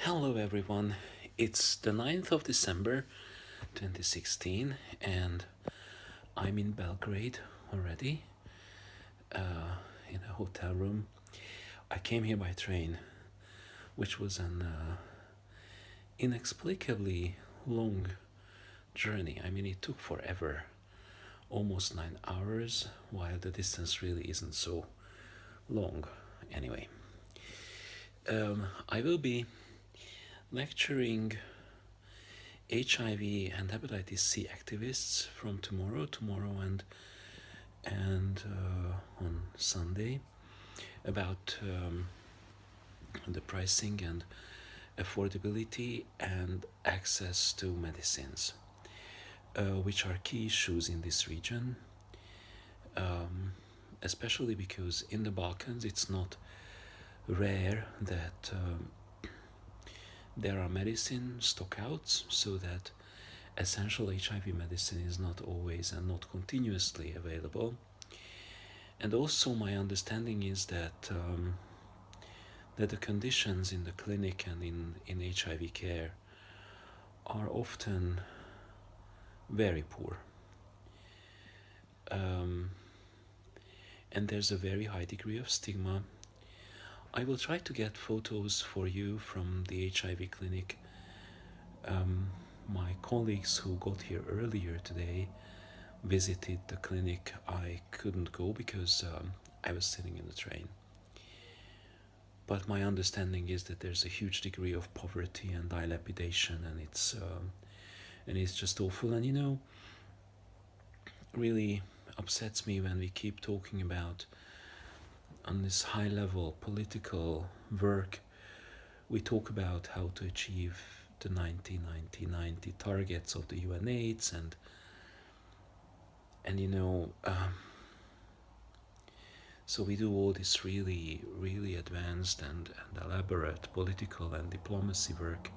Hello everyone, it's the 9th of December 2016 and I'm in Belgrade already, in a hotel room. I came here by train, which was an inexplicably long journey. I mean, it took forever, almost 9 hours, while the distance really isn't so long. Anyway, I will be lecturing HIV and hepatitis C activists from tomorrow and on Sunday about the pricing and affordability and access to medicines, which are key issues in this region, especially because in the Balkans it's not rare that there are medicine stockouts, so that essential HIV medicine is not always and not continuously available. And also my understanding is that the conditions in the clinic and in HIV care are often very poor. And there's a very high degree of stigma. I will try to get photos for you from the HIV clinic. My colleagues who got here earlier today visited the clinic. I couldn't go because I was sitting in the train. But my understanding is that there's a huge degree of poverty and dilapidation, and it's just awful. And really upsets me when we keep talking about, on this high level political work, we talk about how to achieve the 90-90-90 targets of the UN/AIDS, and so we do all this really, really advanced and elaborate political and diplomacy work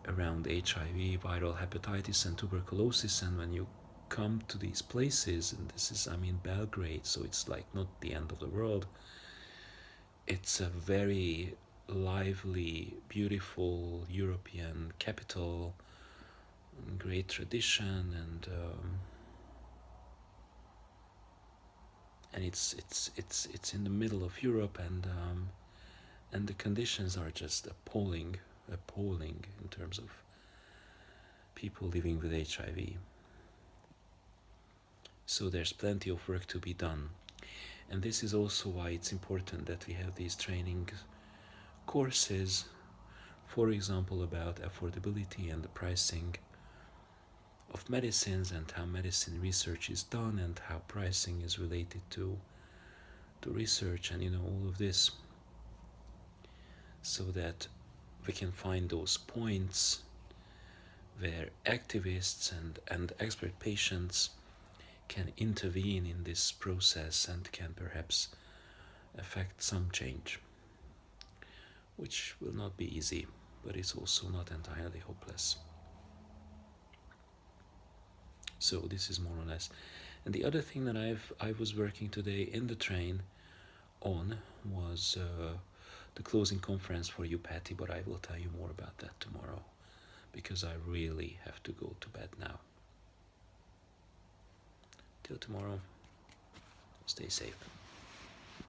around HIV, viral hepatitis, and tuberculosis, and when you come to these places, and this is, Belgrade, so it's like not the end of the world. It's a very lively, beautiful European capital, great tradition, and it's in the middle of Europe, and the conditions are just appalling in terms of people living with HIV. So there's plenty of work to be done. And this is also why it's important that we have these training courses, for example, about affordability and the pricing of medicines, and how medicine research is done, and how pricing is related to research, and all of this, so that we can find those points where activists and expert patients can intervene in this process and can perhaps affect some change, which will not be easy, but it's also not entirely hopeless. So this is more or less. And the other thing that I was working today in the train on was the closing conference for UPATI, but I will tell you more about that tomorrow, because I really have to go to bed now. Till tomorrow, stay safe.